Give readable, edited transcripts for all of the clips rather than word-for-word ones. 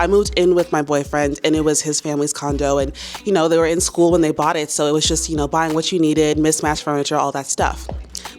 I moved in with my boyfriend and it was his family's condo, and you know, they were in school when they bought it, so it was just, you know, buying what you needed, mismatched furniture, all that stuff.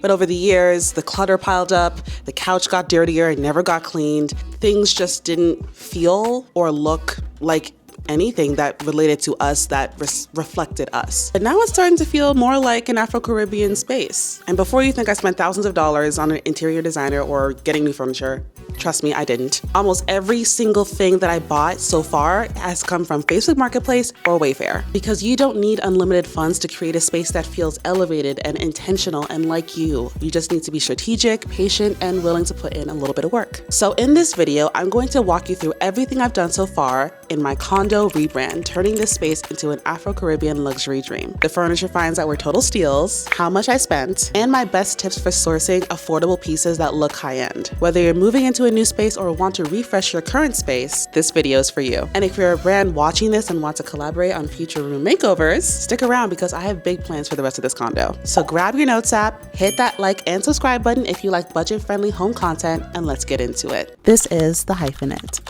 But over the years, the clutter piled up, the couch got dirtier and never got cleaned. Things just didn't feel or look like anything that related to us, that reflected us. But now it's starting to feel more like an Afro-Caribbean space. And before you think I spent thousands of dollars on an interior designer or getting new furniture, trust me, I didn't. Almost every single thing that I bought so far has come from Facebook Marketplace or Wayfair, because you don't need unlimited funds to create a space that feels elevated and intentional and like you. You just need to be strategic, patient, and willing to put in a little bit of work. So in this video, I'm going to walk you through everything I've done so far in my condo rebrand, turning this space into an Afro-Caribbean luxury dream. The furniture finds that were total steals, how much I spent, and my best tips for sourcing affordable pieces that look high-end. Whether you're moving into a new space or want to refresh your current space, this video is for you. And if you're a brand watching this and want to collaborate on future room makeovers, stick around because I have big plans for the rest of this condo. So grab your notes app, hit that like and subscribe button if you like budget-friendly home content, and let's get into it. This is the Hyphenate.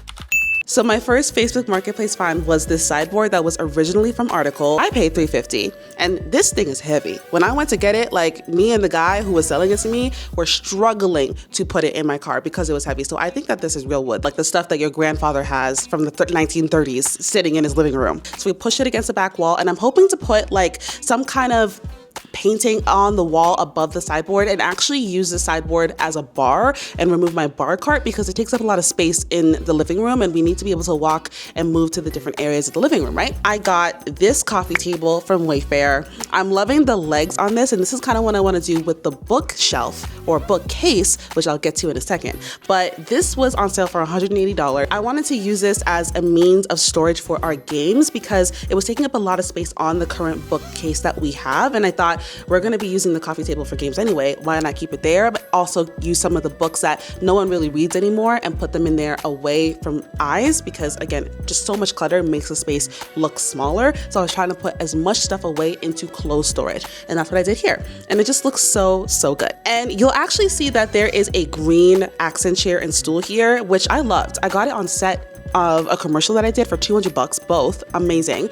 So my first Facebook Marketplace find was this sideboard that was originally from Article. I paid $350, and this thing is heavy. When I went to get it, like, me and the guy who was selling it to me were struggling to put it in my car because it was heavy. So I think that this is real wood, like the stuff that your grandfather has from the 1930s sitting in his living room. So we pushed it against the back wall, and I'm hoping to put like some kind of painting on the wall above the sideboard and actually use the sideboard as a bar and remove my bar cart because it takes up a lot of space in the living room and we need to be able to walk and move to the different areas of the living room, right? I got this coffee table from Wayfair. I'm loving the legs on this, and this is kind of what I want to do with the bookshelf or bookcase, which I'll get to in a second. But this was on sale for $180. I wanted to use this as a means of storage for our games because it was taking up a lot of space on the current bookcase that we have, and I thought, we're going to be using the coffee table for games anyway, why not keep it there, but also use some of the books that no one really reads anymore and put them in there away from eyes, because again, just so much clutter makes the space look smaller. So I was trying to put as much stuff away into closed storage, and that's what I did here. And it just looks so good. And you'll actually see that there is a green accent chair and stool here, which I loved. I got it on set of a commercial that I did for $200, both amazing.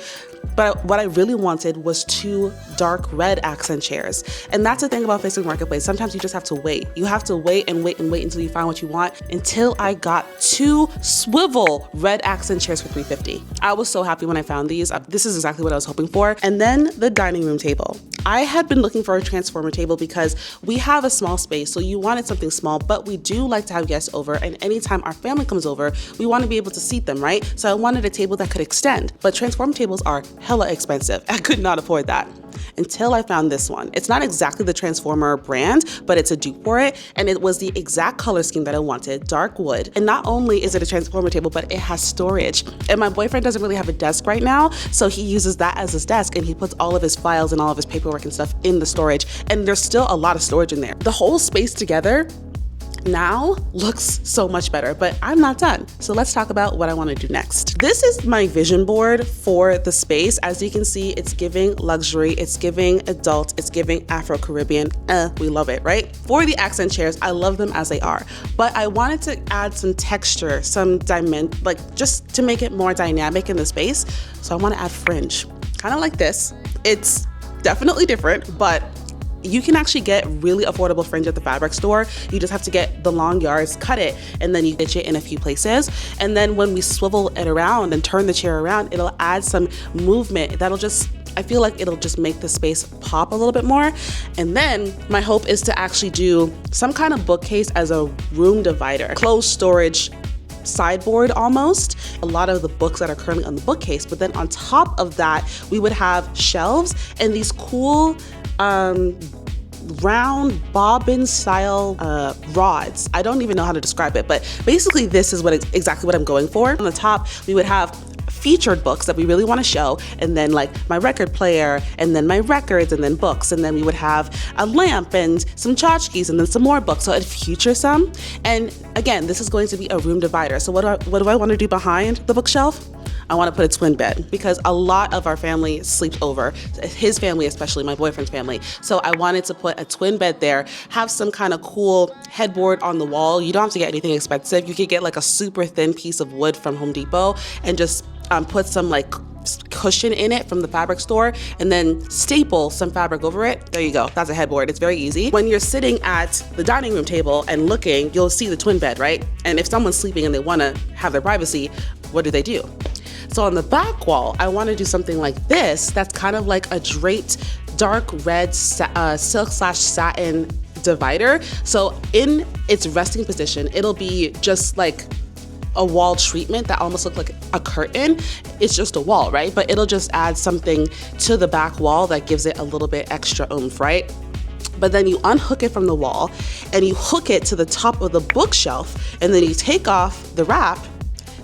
But what I really wanted was 2 dark red accent chairs. And that's the thing about Facebook Marketplace. Sometimes you just have to wait. You have to wait and wait and wait until you find what you want, until I got 2 swivel red accent chairs for $350. I was so happy when I found these. This is exactly what I was hoping for. And then the dining room table. I had been looking for a transformer table because we have a small space, so you wanted something small, but we do like to have guests over, and anytime our family comes over, we want to be able to seat them, right? So I wanted a table that could extend, but transformer tables are hella expensive. I could not afford that until I found this one. It's not exactly the Transformer brand, but it's a dupe for it, and it was the exact color scheme that I wanted, dark wood. And not only is it a Transformer table, but it has storage. And my boyfriend doesn't really have a desk right now, so he uses that as his desk, and he puts all of his files and all of his paperwork and stuff in the storage, and there's still a lot of storage in there. The whole space together now looks so much better, but I'm not done. So let's talk about what I want to do next. This is my vision board for the space. As you can see, it's giving luxury, it's giving adult, it's giving Afro-Caribbean. We love it, right? For the accent chairs, I love them as they are, but I wanted to add some texture, some dimension, like just to make it more dynamic in the space. So I want to add fringe, kind of like this. It's definitely different, but you can actually get really affordable fringe at the fabric store. You just have to get the long yards, cut it, and then you stitch it in a few places. And then when we swivel it around and turn the chair around, it'll add some movement that'll just, I feel like it'll just make the space pop a little bit more. And then my hope is to actually do some kind of bookcase as a room divider, closed storage sideboard almost. A lot of the books that are currently on the bookcase, but then on top of that, we would have shelves and these cool round bobbin style rods. I don't even know how to describe it, but basically this is exactly what I'm going for. On the top, we would have featured books that we really want to show, and then like my record player, and then my records, and then books, and then we would have a lamp and some tchotchkes, and then some more books, so it'd feature some. And again, this is going to be a room divider. So what do I want to do behind the bookshelf? I want to put a twin bed because a lot of our family sleeps over, his family especially, my boyfriend's family. So I wanted to put a twin bed there, have some kind of cool headboard on the wall. You don't have to get anything expensive. You could get like a super thin piece of wood from Home Depot and just put some like cushion in it from the fabric store and then staple some fabric over it. There you go. That's a headboard. It's very easy. When you're sitting at the dining room table and looking, you'll see the twin bed, right? And if someone's sleeping and they want to have their privacy, what do? So on the back wall, I want to do something like this that's kind of like a draped dark red silk/satin divider. So in its resting position, it'll be just like a wall treatment that almost looks like a curtain. It's just a wall, right? But it'll just add something to the back wall that gives it a little bit extra oomph, right? But then you unhook it from the wall and you hook it to the top of the bookshelf and then you take off the wrap.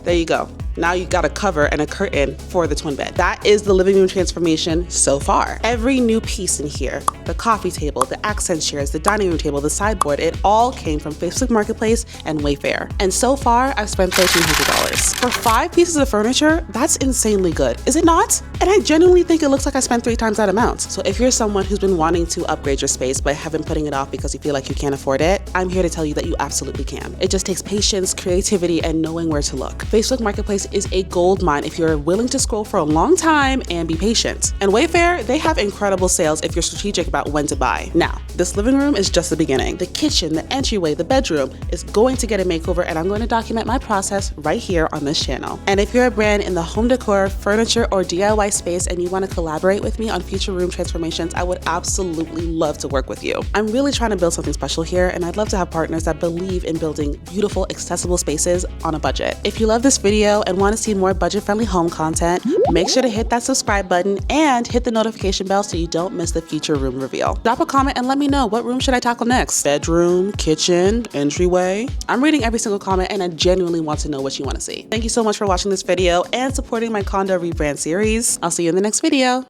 There you go. Now you got a cover and a curtain for the twin bed. That is the living room transformation so far. Every new piece in here, the coffee table, the accent chairs, the dining room table, the sideboard, it all came from Facebook Marketplace and Wayfair. And so far, I've spent $1,300. For 5 pieces of furniture, that's insanely good, is it not? And I genuinely think it looks like I spent 3 times that amount. So if you're someone who's been wanting to upgrade your space but have been putting it off because you feel like you can't afford it, I'm here to tell you that you absolutely can. It just takes patience, creativity, and knowing where to look. Facebook Marketplace is a gold mine if you're willing to scroll for a long time and be patient. And Wayfair, they have incredible sales if you're strategic about when to buy. Now, this living room is just the beginning. The kitchen, the entryway, the bedroom is going to get a makeover, and I'm going to document my process right here on this channel. And if you're a brand in the home decor, furniture, or DIY space and you want to collaborate with me on future room transformations, I would absolutely love to work with you. I'm really trying to build something special here, and I'd love to have partners that believe in building beautiful, accessible spaces on a budget. If you love this video and want to see more budget-friendly home content, make sure to hit that subscribe button and hit the notification bell so you don't miss the future room reveal. Drop a comment and let me know, what room should I tackle next? Bedroom, kitchen, entryway? I'm reading every single comment and I genuinely want to know what you want to see. Thank you so much for watching this video and supporting my condo rebrand series. I'll see you in the next video.